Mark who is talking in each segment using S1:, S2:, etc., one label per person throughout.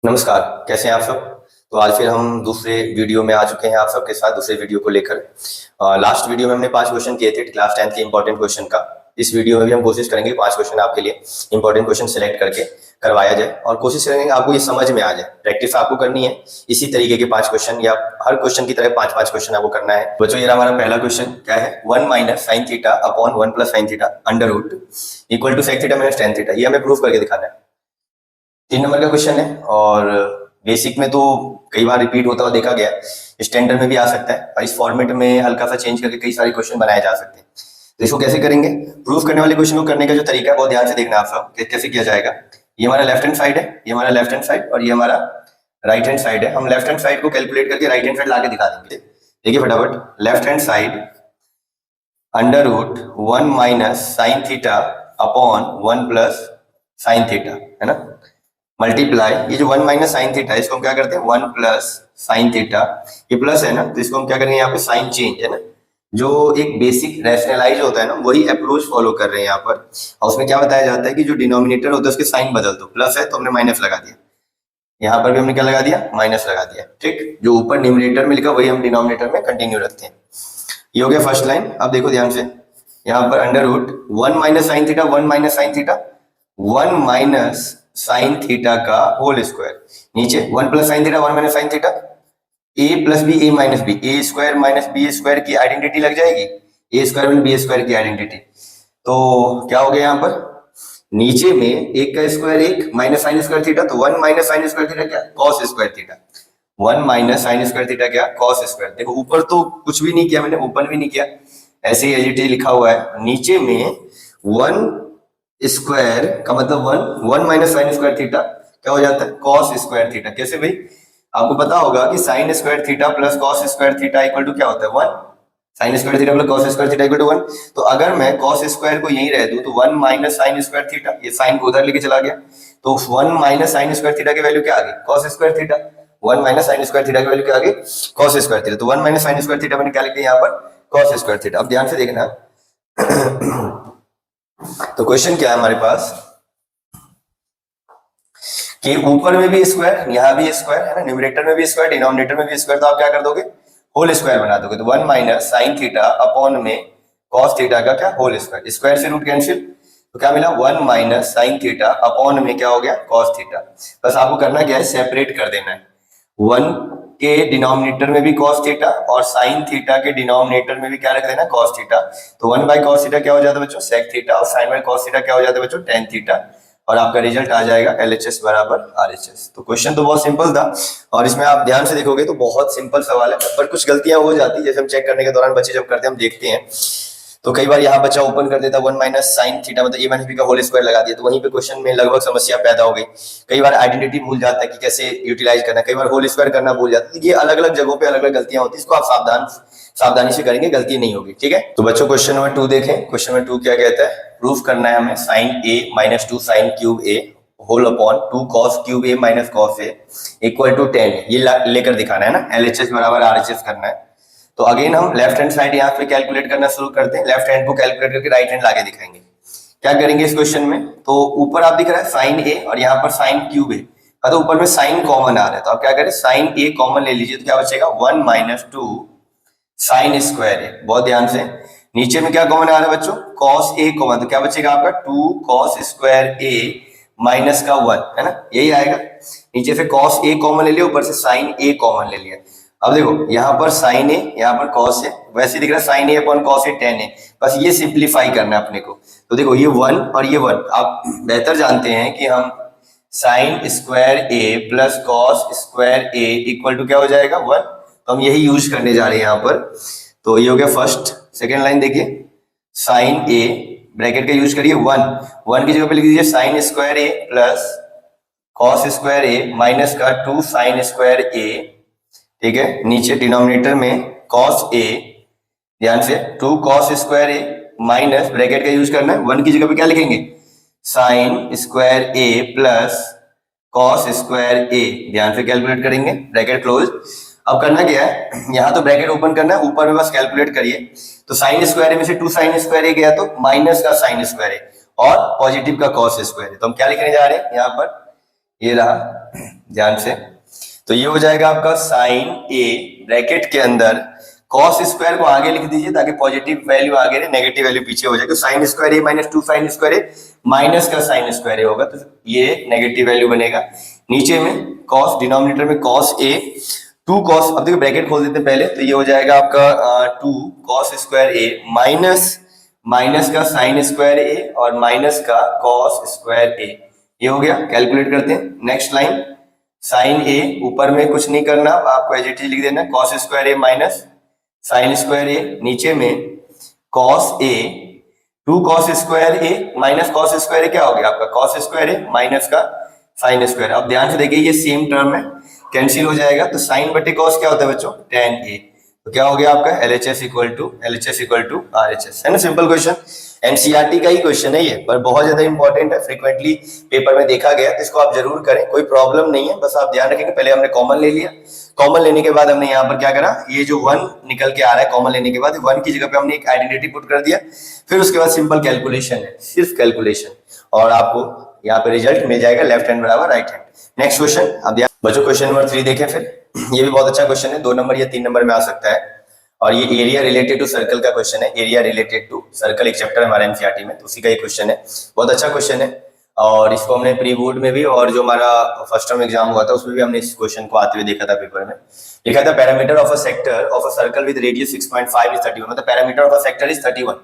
S1: नमस्कार। कैसे हैं आप सब। तो आज फिर हम दूसरे वीडियो में आ चुके हैं आप सबके साथ दूसरे वीडियो को लेकर। लास्ट वीडियो में हमने 5 क्वेश्चन किए थे क्लास 10th के इंपॉर्टेंट क्वेश्चन का। इस वीडियो में भी हम कोशिश करेंगे 5 क्वेश्चन आपके लिए इंपॉर्टेंट क्वेश्चन सेलेक्ट करके करवाया जाए और कोशिश करेंगे आपको ये समझ में आ जाए। प्रैक्टिस आपको करनी है इसी तरीके के 5 क्वेश्चन या हर क्वेश्चन की तरह 5-5 क्वेश्चन आपको करना है। बच्चों ये हमारा पहला क्वेश्चन क्या है, 1 minus sine theta upon 1 plus sine theta under root equal to sec theta minus tan theta. ये हमें प्रूफ करके दिखाना है। 3 नंबर का क्वेश्चन है और बेसिक में तो कई बार रिपीट होता हुआ देखा गया, स्टैंडर्ड में भी आ सकता है और इस फॉर्मेट में हल्का सा चेंज करके कई सारे क्वेश्चन बनाए जा सकते हैं। तो इसको कैसे करेंगे, प्रूफ करने वाले क्वेश्चन को करने का जो तरीका है बहुत ध्यान से देखना आप सब कैसे किया जाएगा। ये हमारा लेफ्ट हैंड साइड है, ये हमारा लेफ्ट हैंड साइड और ये हमारा राइट हैंड साइड है। हम लेफ्ट हैंड साइड को कैलकुलेट करके राइट हैंड साइड लाके दिखा देंगे। देखिए फटाफट, left hand side under root 1 minus sine theta upon 1 plus sine theta है ना, मल्टीप्लाई ये जो 1 माइनस साइन थीटा है इसको हम क्या करते हैं 1 प्लस साइन थीटा, ये प्लस है ना तो इसको हम क्या करेंगे यहाँ पे साइन चेंज है ना, जो एक बेसिक रैशनलाइज होता है ना वही अप्रोच फॉलो कर रहे हैं यहाँ पर। और उसमें क्या बताया जाता है कि जो डिनोमिनेटर होता है उसके साइन बदल दो, प्लस है तो हमने माइनस लगा दिया, यहाँ पर भी हमने क्या लगा दिया माइनस लगा दिया। ठीक, जो ऊपर न्यूमरेटर में लिखा वही हम डिनोमिनेटर में कंटिन्यू रखते हैं। ये हो गया फर्स्ट लाइन। अब देखो ध्यान से, यहाँ पर under root 1 minus sine theta 1 minus sine theta 1 minus sine theta का होल स्क्वायर, नीचे 1 plus sine theta 1 minus sine theta, A plus B A minus B, A square minus B square की identity लग जाएगी, A square minus B square की identity. तो क्या हो गया यहाँ पर, नीचे में एक का स्क्वायर एक माइनस साइन स्क्वायर थीटा, तो 1 माइनस साइन स्क्वायर थीटा क्या cos square theta, 1 minus sign square theta क्या कॉस स्क्वायर। देखो ऊपर तो कुछ भी नहीं किया मैंने, ओपन भी नहीं किया, ऐसे ही एज लिखा हुआ है। नीचे में 1 स्क्वायर का मतलब 1 माइनस साइन स्क्वायर थीटा क्या हो जाता है कॉस स्क्वायर थीटा। कैसे भाई, आपको पता होगा कि sine square theta plus cos square theta equal to क्या होता है 1, sine square theta plus cos square theta equal to 1। तो अगर मैं कॉस स्क्वायर को यहीं रह दूं तो 1 माइनस साइन स्क्वायर थीटा, ये साइन को उधर लेके चला गया तो 1 माइनस साइन स्क्वायर थीटा की वैल्यू क्या आ गई cos square theta, 1 minus sign square theta की वैल्यू क्या आ गई कॉस स्क्वायर थीटा। तो 1 माइनस साइन स्क्वायर थीटा मैंने क्या लिख दिया यहाँ पर कॉस स्क्वायर थीटा। अब ध्यान से देखना तो क्वेश्चन क्या है हमारे पास कि ऊपर में भी स्क्वायर यहाँ भी स्क्वायर है ना, न्यूमरेटर में भी स्क्वायर डिनोमिनेटर में भी स्क्वायर, तो आप क्या कर दोगे होल स्क्वायर बना दोगे। तो 1 माइनस साइन थीटा अपॉन में कॉस थीटा का क्या होल स्क्वायर, स्क्वायर से रूट कैंसिल, तो क्या मिला 1 माइनस साइन थीटा अपॉन में क्या हो गया कॉस थीटा। बस आपको करना क्या है सेपरेट कर देना है, 1 के डिनोमिनेटर में भी कॉस थीटा और साइन थीटा के डिनोमिनेटर में भी क्या रख देना कॉस थीटा। तो 1 बाई कॉस थीटा क्या हो जाता है बच्चों सेक थीटा और साइन बाई कॉस थीटा क्या हो जाता है बच्चों टेन थीटा, और आपका रिजल्ट आ जाएगा LHS बराबर RHS। तो क्वेश्चन तो बहुत सिंपल था और इसमें आप ध्यान से देखोगे तो बहुत सिंपल सवाल है, पर कुछ गलतियां हो जाती है जैसे हम चेक करने के दौरान बच्चे जब करते हैं हम देखते हैं तो कई बार यहाँ बच्चा ओपन कर देता 1 माइनस साइन थीटा मतलब ए माइनस बी का होल स्क्वायर लगा दिया, तो वहीं पे क्वेश्चन में लगभग समस्या पैदा हो गई। कई बार आइडेंटिटी भूल जाता है कि कैसे यूटिलाइज करना, कई बार होल स्क्वायर करना भूल जाता है। तो ये अलग अलग जगहों पे अलग अलग गलतियां होती है, इसको आप सावधानी से करेंगे गलती नहीं होगी। ठीक है, तो बच्चों क्वेश्चन नंबर 2 देखें। क्वेश्चन नंबर 2 क्या कहता है, प्रूफ करना है हमें sine A minus 2 sine cube A whole upon 2 cos cube A minus cos A equal to 10, ये लेकर दिखाना है ना, LHS बराबर RHS करना है। तो अगेन हम लेफ्ट हैंड साइड यहाँ पे कैलकुलेट करना शुरू करते हैं, लेफ्ट हैंड को कैलकुलेट करके राइट हैंड लाके दिखाएंगे। क्या करेंगे इस क्वेश्चन में, तो ऊपर आप दिख रहा है साइन ए और यहाँ पर साइन क्यूब ए, तो ऊपर में साइन कॉमन आ रहा है, तो आप क्या करें साइन ए कॉमन ले लीजिए, तो क्या बचेगा 1 माइनस 2 साइन स्क्वायर ए। बहुत ध्यान से, नीचे में क्या कॉमन आ रहा है बच्चों कॉस ए कॉमन, तो क्या बचेगा आपका 2 कॉस स्क्वायर ए माइनस का 1 है ना, यही आएगा। नीचे से कॉस ए कॉमन ले लिया, ऊपर से साइन ए कॉमन ले लिया। अब देखो यहाँ पर साइन ए यहाँ पर कॉस ए, वैसे दिख रहा है sign A upon cos A 10 है, बस ये सिंप्लीफाई करना है अपने को। तो देखो ये 1 और ये 1 आप बेहतर जानते हैं कि हम sine square A plus cos square A equal to क्या हो जाएगा 1, तो हम यही यूज करने जा रहे हैं यहाँ पर। तो ये हो गया फर्स्ट। सेकेंड लाइन देखिए, साइन ए ब्रैकेट का यूज करिए 1 की जगह पे लिख दीजिए sign square A plus cos square A minus का 2 साइन स्क्वायर ए। ठीक है, नीचे डिनोमिनेटर में कॉस ए, ध्यान से 2 कॉस स्क्वायर ए माइनस ब्रैकेट का यूज करना है, 1 की जगह पे क्या लिखेंगे sign square A plus cos square ए, ध्यान से कैलकुलेट करेंगे ब्रैकेट क्लोज। अब करना क्या है, यहाँ तो ब्रैकेट ओपन करना है, ऊपर में बस कैलकुलेट करिए। तो साइन स्क्वायर में से 2 साइन स्क्वायर ए गया तो माइनस का साइन स्क्वायर ए और पॉजिटिव का कॉस स्क्वायर है, तो हम क्या लिखने जा रहे हैं यहाँ पर ये रहा, ध्यान से। तो ये हो जाएगा आपका साइन ए ब्रैकेट के अंदर कॉस स्क्वायर को आगे लिख दीजिए ताकि पॉजिटिव वैल्यू आगे रहे, नेगेटिव वैल्यू पीछे हो जाए। तो साइन स्क्वायर ए माइनस 2 साइन स्क्वायर ए माइनस का साइन स्क्वायर ए होगा, तो ये नेगेटिव वैल्यू बनेगा। नीचे में कॉस, डिनोमिनेटर में कॉस ए 2 कॉस, अब देखो ब्रैकेट खोल देते हैं पहले, तो ये हो जाएगा आपका 2 कॉस स्क्वायर ए माइनस का साइन स्क्वायर ए और माइनस का कॉस स्क्वायर ए। ये हो गया, कैलकुलेट करते हैं। नेक्स्ट लाइन साइन ए, ऊपर में कुछ नहीं करना, आपको एज इट इज लिख देना कॉस स्क्वायर ए माइनस साइन स्क्वायर ए। नीचे में cos A 2 cos square A minus cos square ए क्या हो गया आपका कॉस स्क्वायर ए माइनस का साइन स्क्वायर। अब ध्यान से देखिए ये सेम टर्म है, कैंसिल हो जाएगा, तो साइन बटे कॉस क्या होता है बच्चों tan a। तो क्या हो गया आपका LHS इक्वल टू RHS, है ना। सिंपल क्वेश्चन, एनसीईआरटी का ही क्वेश्चन है ये, पर बहुत ज्यादा इंपॉर्टेंट है, फ्रीक्वेंटली पेपर में देखा गया, तो इसको आप जरूर करें, कोई प्रॉब्लम नहीं है। बस आप ध्यान रखें कि पहले हमने कॉमन ले लिया, कॉमन लेने के बाद हमने यहाँ पर क्या करा, ये जो 1 निकल के आ रहा है कॉमन लेने के बाद 1 की जगह पे हमने एक आइडेंटिटी पुट कर दिया, फिर उसके बाद सिंपल कैलकुलेशन है, सिर्फ कैलकुलेशन, और आपको यहाँ पे रिजल्ट मिल जाएगा लेफ्ट हैंड बराबर राइट हैंड। नेक्स्ट क्वेश्चन, अब बच्चों क्वेश्चन नंबर 3 देखें फिर। ये भी बहुत अच्छा क्वेश्चन है, 2 नंबर या 3 नंबर में आ सकता है, और ये एरिया रिलेटेड टू सर्कल का क्वेश्चन है। एरिया रिलेटेड टू सर्कल एक चैप्टर हमारा एनसीईआरटी में, तो उसी का ये क्वेश्चन है, बहुत अच्छा क्वेश्चन है। और इसको हमने प्री बोर्ड में भी और जो हमारा फर्स्ट टर्म एग्जाम हुआ था उसमें भी हमने इस क्वेश्चन को आते हुए देखा था पेपर में। लिखा था parameter of a sector of a circle with radius 6.5 is 31, मतलब parameter of a sector is 31,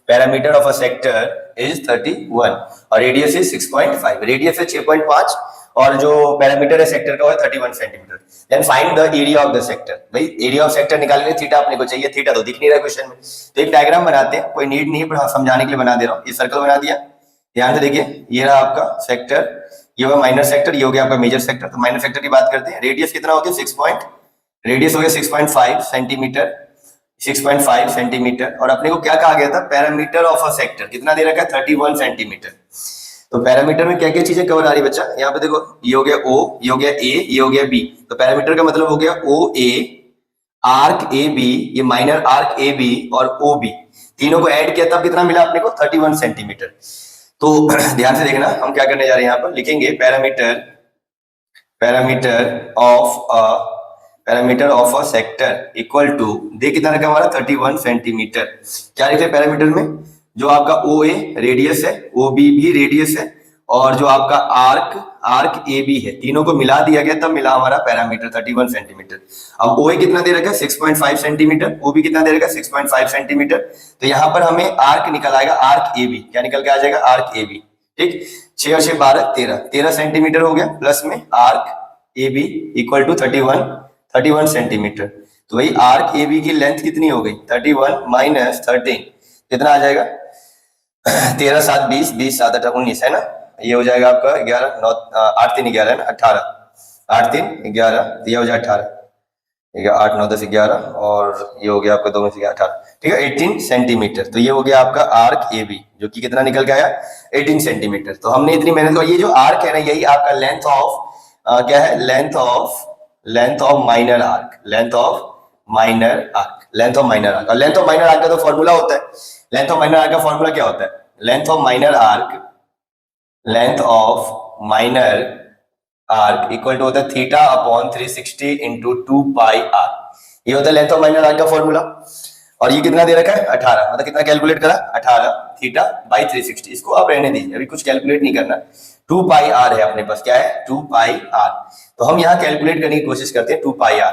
S1: parameter of a sector is 31 और रेडियस इज 6.5, रेडियस है 6.5 और जो पैरामीटर है सेक्टर का वो है 31 centimetre. Then find the area of the sector. भाई एरिया ऑफ सेक्टर निकालने थीटा अपने को चाहिए, थीटा तो दिख नहीं रहा क्वेश्चन में, तो एक डायग्राम बनाते हैं, कोई नीड नहीं है पर समझाने के लिए बना दे रहा हूँ। ये सर्कल बना दिया, ध्यान से देखिए, ये रहा आपका सेक्टर, ये हुआ माइनर सेक्टर, ये हो गया आपका मेजर सेक्टर। तो माइनर सेक्टर की बात करते हैं, रेडियस कितना होती है रेडियस हो गया 6.5 सेंटीमीटर, 6.5 सेंटीमीटर, और अपने को क्या कहा गया था, पैरामीटर ऑफ अ सेक्टर कितना दे रखा है 31 सेंटीमीटर। तो पैरामीटर में क्या क्या चीजें कवर आ रही है बच्चा, यहाँ पे देखो, ये हो गया O, ये हो गया A, ये हो गया B। तो पैरामीटर का मतलब हो गया OA, आर्क AB, ये माइनर आर्क AB और OB, तीनों को ऐड किया तब कितना मिला अपने को 31 सेंटीमीटर। तो ध्यान से देखना, हम क्या करने जा रहे हैं, यहाँ पर लिखेंगे parameter of a sector equal to, देख कितना रखा हमारा 31 सेंटीमीटर। क्या लिखे पैरामीटर में, जो आपका OA रेडियस है, OB भी रेडियस है, और जो आपका आर्क AB है, तीनों को मिला दिया गया तब मिला हमारा पैरामीटर 31 सेंटीमीटर। अब OA कितना दे रखा है 6.5 सेंटीमीटर, OB कितना दे रखा है 6.5 सेंटीमीटर। तो यहाँ पर हमें आर्क निकल आएगा, आर्क AB क्या निकल के आ जाएगा, आर्क AB, ठीक, 6 और 6 12, 13 सेंटीमीटर हो गया, प्लस में arc AB equal to 31 centimetre. तो वही आर्क AB की लेंथ कितनी हो गई 31 माइनस 13, कितना आ जाएगा 13 7 20, 20 7 8 19, है ना। ये हो जाएगा आपका 11 9 8 3 11 है ना, 18, 8 3 11, ये हो जाएगा 18, 8 9 10 11, और ये हो गया आपका 2 में से 18, ठीक है 18 सेंटीमीटर। तो ये हो गया आपका आर्क AB, जो कि कितना निकल के आया 18 सेंटीमीटर। तो हमने इतनी मेहनत की, ये जो आर्क है ना, यही आपका लेंथ ऑफ क्या है, length of minor arc, length of minor arc. और लेंथ ऑफ माइनर आर्क का तो फॉर्मूला होता है, लेंथ ऑफ माइनर आर्क का फॉर्मूला क्या होता है, length of minor arc equal to होता है theta upon 360 into 2 pi R. ये होता है लेंथ ऑफ माइनर आर्क का फॉर्मूला। और ये कितना दे रखा है 18, मतलब कितना कैलकुलेट करा 18 थीटा बाई 360। इसको आप रहने दीजिए, अभी कुछ कैलकुलेट नहीं करना, 2 पाई आर है अपने पास, क्या है 2 पाई आर। तो हम यहाँ कैलकुलेट करने की कोशिश करते हैं 2 पाई आर।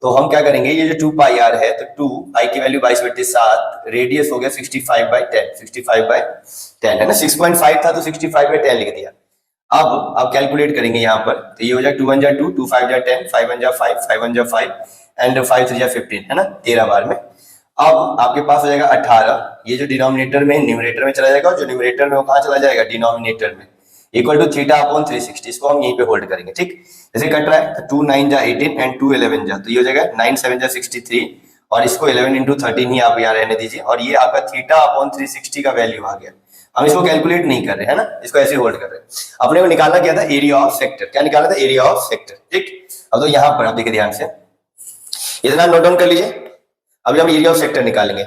S1: तो हम क्या करेंगे, ये जो 2 पाई आर है, तो 2 आई की वैल्यू 22/7, रेडियस हो गया 65/10, 65/10 है ना, 6.5 था तो 65/10 लिख दिया। अब आप कैलकुलेट करेंगे यहाँ पर, तो ये हो जाए 2 1 जा 2, 2 5 जा 10, 5 1 जा 5, 5 1 जा 5 एंड 5 3 जा 15, है ना, 13 बार में। अब आपके पास हो जाएगा 18, ये जो डिनोमिनेटर में न्यूमरेटर में चला जाएगा, और जो न्यूमरेटर में वो कहाँ चला जाएगा, डिनोमिनेटर में, इक्वल टू थीटा अपॉन 360। इसको हम यहीं पे होल्ड करेंगे, ठीक। जैसे कट रहा है, तो 2 9 जा 18 एंड 2 11 जा, तो ये हो जाएगा 9 7 जा 63, और इसको 11 इंटू 13 ही आप यहाँ रहने दीजिए, और ये आपका थीटा अपॉन 360 का वैल्यू आ गया। हम इसको कैलकुलेट नहीं कर रहे हैं ना, इसको ऐसे होल्ड कर रहे हैं। अपने को निकालना क्या था, एरिया ऑफ सेक्टर, क्या निकालना था, एरिया ऑफ सेक्टर, ठीक। अब तो यहाँ पर आप देखिए ध्यान से, इतना नोट डाउन कर लीजिए। अभी हम एरिया ऑफ सेक्टर निकालेंगे,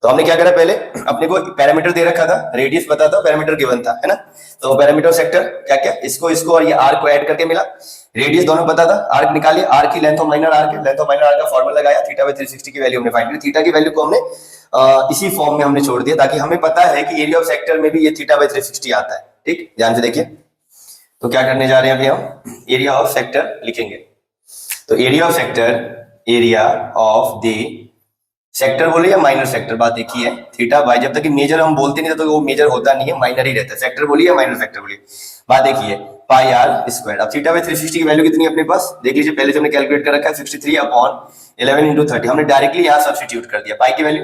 S1: तो हमने क्या करा, पहले अपने को पैरामीटर दे रखा था, रेडियस पता था, पैरामीटर गिवन था, है ना। तो पैरामीटर सेक्टर क्या क्या, इसको और ये आर्क को ऐड करके मिला, रेडियस दोनों पता था, आर्क निकालिए, आर्क की लेंथ ऑफ माइनर आर्क है, लेंथ ऑफ माइनर आर्क का फॉर्मूला लगाया, थीटा बाय 360 की वैल्यू हमने फाइंड की, थीटा की वैल्यू को हमने इसी फॉर्म में हमने छोड़ दिया, ताकि हमें पता है कि एरिया ऑफ सेक्टर में भी ये थीटा बाय 360 आता है। ठीक, ध्यान से देखिए। तो क्या करने जा रहे हैं अभी हम, एरिया ऑफ सेक्टर लिखेंगे। तो area of sector, area of the sector बोले या माइनर सेक्टर, बात एक ही है, थीटा बाय, जब तक कि मेजर हम बोलते नहीं तो वो मेजर होता नहीं है, माइनर ही रहता है, सेक्टर बोलिए या माइनर सेक्टर बोलिए, बात एक ही है, पाई आर स्क्वायर। अब थीटा बाय 360 की वैल्यू कितनी है अपने पास, देख लीजिए, पहले से हमने कैलकुलेट कर रखा है 63 अपॉन 11 इंटू 30, हमने डायरेक्टली यहाँ सब्स्टिट्यूट कर दिया, पाई की वैल्यू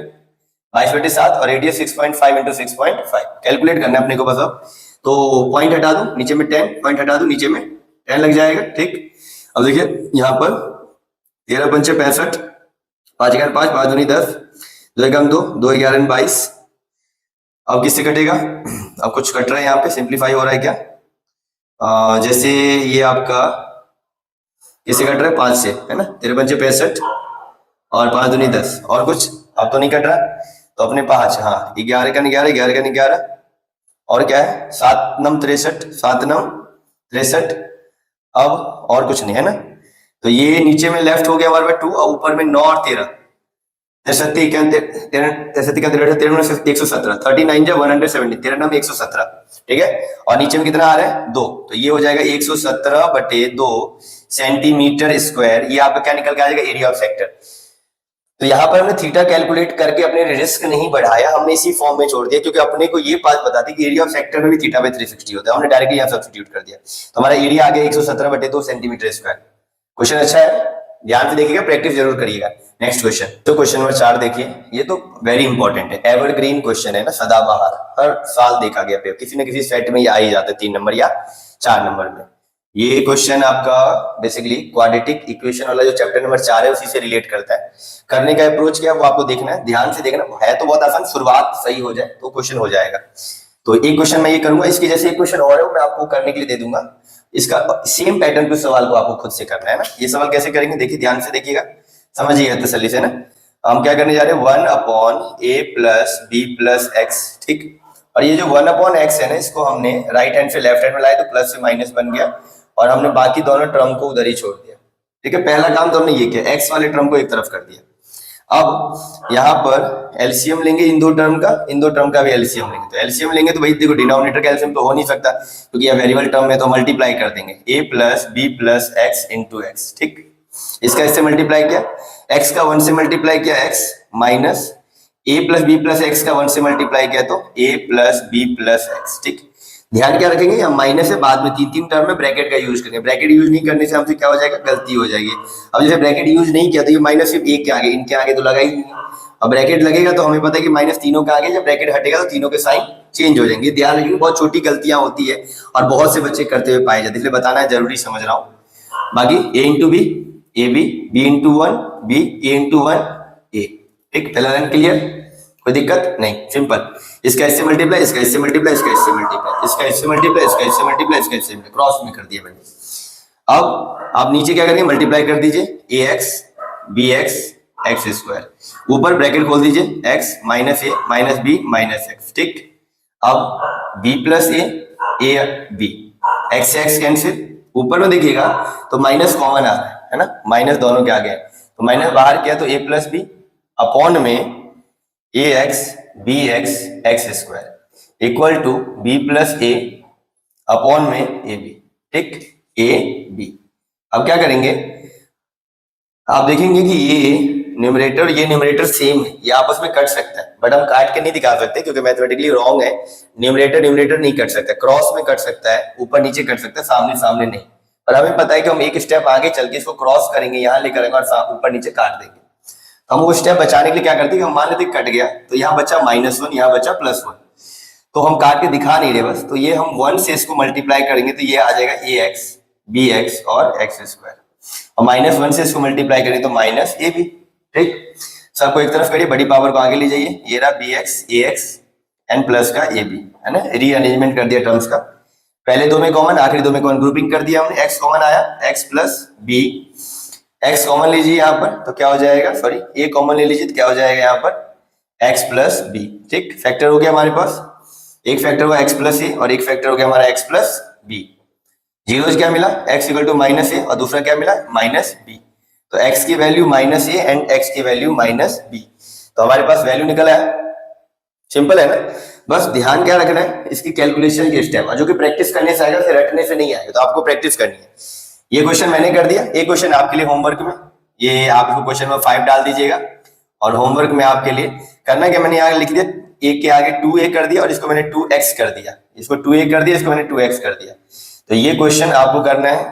S1: 22/7 और रेडियस 6.5 इंटू 6.5 कैलकुलेट करना है अपने को बस। अब तो पॉइंट हटा दो, नीचे में 10, पॉइंट हटा दो, नीचे में 10 लग जाएगा। ठीक, अब देखिए यहाँ पर 13 पंचे 65, 5 11 5, 5 दूनी 10, 2 एकम 2, 2 11 22। अब किससे कटेगा, अब कुछ कट रहा है यहाँ पे, सिंप्लीफाई हो रहा है क्या, जैसे ये आपका किससे कट रहा है, 5 से, है ना, 13 पंचे 65 और 5 दूनी 10, और कुछ अब तो नहीं कट रहा, तो अपने 5, हाँ 11 का 11, 11 का 11, और क्या है 7 नम 63, 7 नम 63, अब और कुछ नहीं है ना। तो ये नीचे में लेफ्ट हो गया हमारे पास 2 और ऊपर में 9 और 13, 63 का 117, 39 जब 170, 13 नम 117, ठीक है, और नीचे में कितना आ रहा है 2, तो ये हो जाएगा 117/2 सेंटीमीटर स्क्वायर, ये आपका क्या निकल के आ जाएगा, एरिया ऑफ सेक्टर। तो यहाँ पर हमने थीटा कैलकुलेट करके अपने रिस्क नहीं बढ़ाया, हमने इसी फॉर्म में छोड़ दिया, क्योंकि अपने को ये बात पता थी कि एरिया ऑफ सेक्टर में भी थीटा बाय 360 होता है, हमने डायरेक्टली यहाँ सब्स्टिट्यूट कर दिया, तो हमारा एरिया आ गया 117/2 सेंटीमीटर स्क्वायर। क्वेश्चन अच्छा है, ध्यान से देखिएगा, प्रैक्टिस जरूर करिएगा। नेक्स्ट क्वेश्चन, तो क्वेश्चन नंबर 4 देखिए, ये तो वेरी इंपॉर्टेंट है, एवरग्रीन क्वेश्चन है ना, सदाबहार, हर साल देखा गया पे किसी न किसी सेट में ये आ ही जाता है 3 नंबर या 4 नंबर में। ये क्वेश्चन आपका बेसिकली क्वाड्रेटिक इक्वेशन वाला जो चैप्टर नंबर 4 है उसी से रिलेट करता है। करने का अप्रोच क्या है वो आपको देखना है, ध्यान से देखना है, तो बहुत आसान, शुरुआत सही हो जाए तो क्वेश्चन हो जाएगा। तो एक क्वेश्चन मैं ये करूंगा, इसके जैसे एक क्वेश्चन और है मैं आपको करने के लिए दे दूंगा, इसका सेम पैटर्न के सवाल को आपको खुद से करना है ना। ये सवाल कैसे करेंगे, देखिए ध्यान से देखिएगा, समझिएगा तसल्ली से ना। हम क्या करने जा रहे हैं, 1/a + b + x, ठीक, और ये जो 1/x है ना, इसको हमने राइट हैंड से लेफ्ट हैंड में लाए तो प्लस से माइनस बन गया, और हमने बाकी दोनों टर्म को उधर ही छोड़ दिया। ठीक है, पहला काम तो हमने ये किया, एक्स वाले टर्म को एक तरफ कर दिया। अब यहाँ पर एलसीएम लेंगे इन दो टर्म का भी एलसीएम लेंगे, तो एलसीएम लेंगे तो भाई देखो डिनोमिनेटर का एलसीएम तो हो नहीं सकता, क्योंकि यह वेरिएबल टर्म है, तो मल्टीप्लाई कर देंगे a + b + x × x। ठीक, इसका इससे मल्टीप्लाई किया, x का 1 से मल्टीप्लाई किया x minus a + b + x का 1 से मल्टीप्लाई किया तो a + b + x। ठीक, ध्यान क्या रखेंगे, हम माइनस से बाद में 3 टर्म में ब्रैकेट का यूज करेंगे, ब्रैकेट यूज नहीं करने से हमसे क्या हो जाएगा, गलती हो जाएगी। अब जैसे ब्रैकेट यूज नहीं किया तो ये माइनस सिर्फ एक के आगे, इनके आगे तो लगा ही नहीं, अब ब्रैकेट लगेगा तो हमें पता है कि माइनस तीनों का आगे, जब ब्रैकेट हटेगा तो तीनों के साइन चेंज हो जाएंगे। ध्यान रखिए, बहुत छोटी गलतियां होती है और बहुत से बच्चे करते हुए पाए जाते, इसलिए बताना है जरूरी, समझ रहा हूँ। बाकी a × b ab, b × 1 b, a × 1 a। ठीक, पहला लाइन क्लियर, कोई दिक्कत नहीं, सिंपल। इसका इससे मल्टीप्लाई, इसका इससे मल्टीप्लाई, इसका इससे मल्टीप्लाई, इसका इससे मल्टीप्लाई, इसका इससे मल्टीप्लाई, इसका इससे मल्टीप्लाई, क्रॉस में कर दिया मैंने। अब आप नीचे क्या करेंगे, मल्टीप्लाई कर दीजिए ax bx x², ऊपर ब्रैकेट खोल दीजिए x - a - b - x। ठीक, अब b + a b, x से x कैंसिल, ऊपर में देखिएगा तो माइनस कॉमन आ रहा है ना, माइनस दोनों के आगे है, तो माइनस बाहर किया तो a + b अपॉन में ax bx x² equal to b + a upon में ab। ठीक, ab। अब क्या करेंगे, आप देखेंगे कि ये न्यूमरेटर सेम है, ये आपस में कट सकता है, बट हम काट के नहीं दिखा सकते क्योंकि मैथमेटिकली रॉन्ग है। न्यूमरेटर नहीं कट सकता, क्रॉस में कट सकता है, ऊपर नीचे कट सकता है, सामने सामने नहीं। पर हमें पता है कि हम एक स्टेप आगे चल के इसको क्रॉस करेंगे, यहाँ लेकर आएंगे और ऊपर नीचे काट देंगे। हम वो स्टेप बचाने के लिए क्या करते हैं, हम मान लेते कट गया तो यहाँ बचा -1, यहाँ बचा +1, तो हम काट के दिखा नहीं रहे बस, तो ये हम 1 से इसको मल्टीप्लाई करेंगे तो ये आ जाएगा ax bx और x², और -1 से इसको मल्टीप्लाई करें तो -ab। ठीक, सबको एक तरफ करिए, बड़ी पावर को आगे ले जाइए, ये रहा bx ax एंड प्लस का ab, है ना, रीअरेंजमेंट कर दिया टर्म्स का, पहले दो में कॉमन, आखिरी दो में कॉमन, ग्रुपिंग कर दिया हमने, x कॉमन आया, x + b, x कॉमन लीजिए यहाँ पर तो क्या हो जाएगा, सॉरी a कॉमन ले लीजिए तो क्या हो जाएगा यहाँ पर x प्लस बी। ठीक, फैक्टर हो गया हमारे पास, एक फैक्टर हुआ x प्लस ए और एक फैक्टर हो गया हमारा x प्लस बी। जीरोज क्या मिला, x इक्वल टू माइनस ए और दूसरा क्या मिला माइनस बी। तो x की value minus A and x की वैल्यू माइनस बी। तो हमारे पास वैल्यू निकल आया। सिंपल है ना, बस ध्यान क्या रखना है इसकी कैलकुलेशन के स्टेप, जो कि प्रैक्टिस करने से आएगा, फिर रटने से नहीं आएगा, तो आपको प्रैक्टिस करनी है। ये क्वेश्चन मैंने कर दिया, एक क्वेश्चन आपके लिए होमवर्क में, ये आप इसको क्वेश्चन में 5 डाल दीजिएगा। और होमवर्क में आपके लिए करना क्या, मैंने यहाँ लिख दिया ए के आगे 2a कर दिया और इसको मैंने 2x कर दिया, इसको 2a कर दिया, इसको मैंने 2x कर दिया। तो ये क्वेश्चन आपको करना है,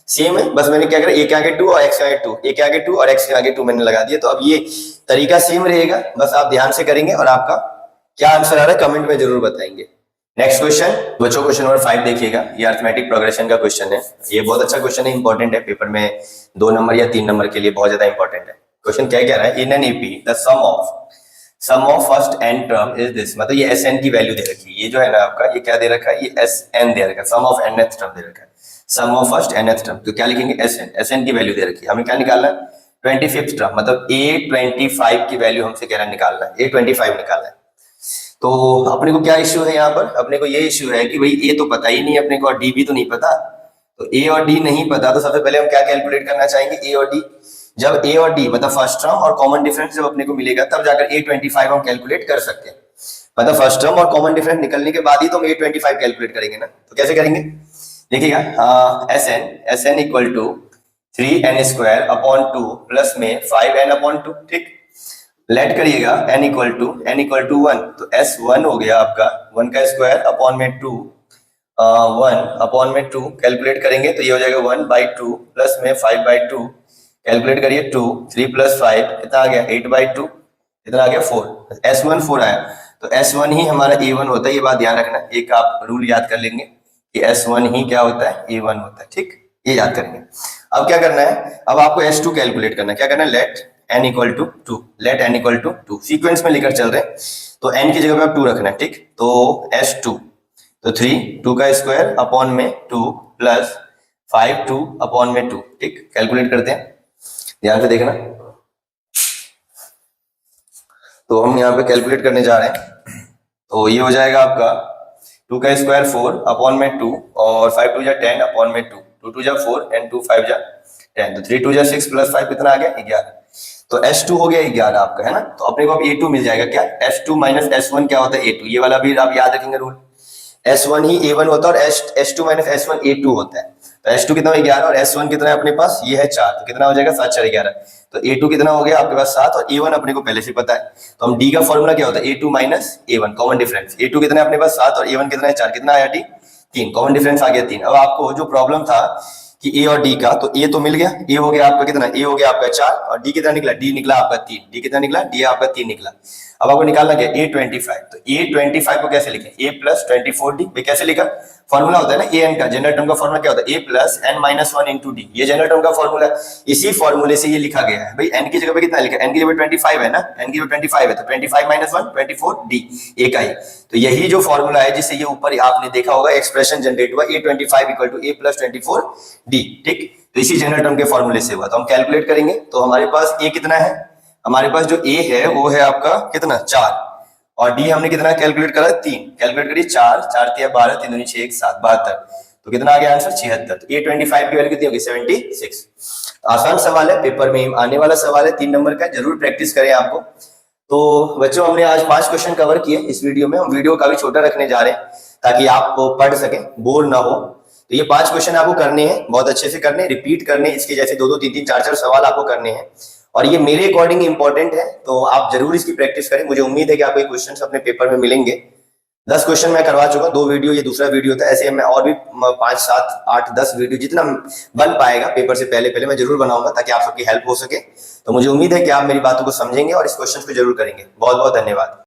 S1: सेम है, बस मैंने क्या करा, ए के आगे 2 और x के आगे 2, ए के आगे 2 और x के आगे 2 मैंने लगा दिया। तो अब ये तरीका सेम रहेगा, बस आप ध्यान से करेंगे और आपका क्या आंसर आ रहा है कमेंट में जरूर बताएंगे। नेक्स्ट क्वेश्चन बच्चों, क्वेश्चन नंबर 5 देखिएगा, ये अरिथमेटिक प्रोग्रेशन का क्वेश्चन है। ये बहुत अच्छा क्वेश्चन है, इंपॉर्टेंट है, पेपर में 2 नंबर या 3 नंबर के लिए बहुत ज्यादा इंपॉर्टेंट है। क्वेश्चन क्या कह रहा है, in an AP the sum of first N term is this, मतलब ये एस एन की वैल्यू दे रखी है, ये जो है ना आपका, ये क्या दे रखा है, ये एस एन दे रखा है, सम ऑफ एन एथ टर्म दे रखा है, सम of first N th term. तो क्या लिखेंगे, एस एन की वैल्यू दे रखी है, हमें क्या निकालना है 25th टर्म, मतलब A25 की वैल्यू हमसे कह रहा है निकालना है, A25 निकालना है। तो अपने को क्या इश्यू है यहाँ पर, अपने को ये इश्यू है कि भाई ए तो पता ही नहीं अपने को और डी भी तो नहीं पता। तो ए और डी नहीं पता, तो सबसे पहले हम क्या कैलकुलेट करना चाहेंगे, ए और डी। जब ए और डी मतलब फर्स्ट टर्म और कॉमन डिफरेंस जब अपने को मिलेगा तब जाकर A25 हम कैलकुलेट कर सकते हैं। मतलब फर्स्ट टर्म और कॉमन डिफरेंस निकलने के बाद ही तो हम A25 कैलकुलेट करेंगे ना। तो कैसे करेंगे, देखिएगा, S N equal to 3n² upon 2 plus में 5n अपॉन 2। ठीक, लेट करिएगा n इक्वल टू 1, तो S1 हो गया आपका 1 का स्क्वायर अपॉन में 2, 1 अपॉन में 2 कैलकुलेट करेंगे तो ये हो जाएगा 1/2 प्लस में 5/2 कैलकुलेट करिए 2, 3 प्लस 5 कितना आ गया 8/2, कितना आ गया 4, S1 4 आया। तो S1 ही हमारा A1 होता है, ये बात ध्यान रखना, एक आप रूल याद कर लेंगे कि S1 ही क्या होता है, A1 होता है। ठीक, ये याद करेंगे। अब क्या करना है, अब आपको S2 कैलकुलेट करना है। क्या करना है, let n equal to 2, let n equal to 2, sequence में लेकर चल रहे हैं तो n की जगह पे आप 2 रखना है। ठीक, तो S2 तो 3 2 का स्क्वायर अपॉन में 2 प्लस 5 2 अपॉन में 2। ठीक, कैलकुलेट करते हैं, ध्यान से देखना। तो हम यहाँ पे कैलकुलेट करने जा रहे हैं, तो ये हो जाएगा आपका 2 का स्क्वायर 4 अपॉन में 2 और 5 2 जा 10 अपॉन में 2, 2 2 जा 4 एंड 2 5 जा 10, तो 3 2 जा 6 प्लस 5 कितना आ गया 11। तो S2 हो गया 11 आपका, है ना। तो अपने को अब A2 मिल जाएगा, क्या S2 माइनस S1 क्या होता है A2, ये वाला भी आप याद रखेंगे रूल। S1 ही A1 होता है और S2 माइनस S1 A2 होता है। तो S2 कितना है 11 और S1 कितना है अपने पास, ये है 4, तो कितना हो जाएगा 7 4 11। तो A2 कितना हो गया आपके पास 7 और A1 अपने को पहले से पता है। तो हम D का फॉर्मूला क्या होता है, A2 minus A1 common difference. A2 कितना है अपने पास 7 और A1 कितना है 4, कितना आया D 3, कॉमन डिफरेंस आ गया 3। अब आपको जो प्रॉब्लम था कि A और D का, तो A तो मिल गया, A हो गया आपका कितना, A हो गया आपका 4 और D कितना निकला, D निकला आपका 3, D कितना निकला, D आपका 3 निकला। अब आपको निकालना क्या, A25। तो A25 को कैसे लिखें, A प्लस 24D, भाई कैसे लिखा, फॉर्मूला होता है ना AN का, जनरल टर्म का फॉर्मूला क्या होता है A plus n minus 1 into D, ये जनरल टर्म का फॉर्मूला है। इसी फॉर्मूले से ये लिखा गया है। भाई n की जगह पे कितना लिखा, n की जगह पे 25 है ना, n की जगह 25 है, तो 25 माइनस 1 24D, A का ही। तो यही जो फॉर्मूला है जिससे ये ऊपर आपने देखा होगा एक्सप्रेशन जनरेट हुआ A25 equal to A plus 24D। ठीक, तो इसी जनरल टर्म के फॉर्मूले से हुआ। तो हम कैलकुलेट करेंगे, तो हमारे पास A कितना है, हमारे पास जो A है वो है आपका कितना 4 और D हमने कितना कैलकुलेट करा 3, कैलकुलेट करिए 4 4 3 12 3 2 6 1 7 72, तो कितना आ गया आंसर 76। तो A25 की वैल्यू कितनी होगी 76। आसान सवाल है, पेपर में आने वाला सवाल है, 3 नंबर का, जरूर प्रैक्टिस करें आपको। तो बच्चों हमने आज 5 क्वेश्चन कवर किए इस वीडियो में, हम वीडियो काफी छोटा रखने जा रहे हैं ताकि आप पढ़ सकें, बोर ना हो। तो ये 5 क्वेश्चन आपको करने हैं, बहुत अच्छे से करने, रिपीट करने, इसके जैसे 2 2 3 3 4 4 सवाल आपको करने हैं और ये मेरे अकॉर्डिंग इंपॉर्टेंट है, तो आप जरूर इसकी प्रैक्टिस करें। मुझे उम्मीद है कि आपको ये क्वेश्चन अपने पेपर में मिलेंगे। 10 क्वेश्चन मैं करवा चुका, 2 वीडियो, ये दूसरा वीडियो था। ऐसे मैं और भी 5 7 8 10 वीडियो जितना बन पाएगा पेपर से पहले मैं जरूर बनाऊंगा ताकि आप सबकी हेल्प हो सके। तो मुझे उम्मीद है कि आप मेरी बातों को समझेंगे और इस क्वेश्चन को जरूर करेंगे। बहुत बहुत धन्यवाद।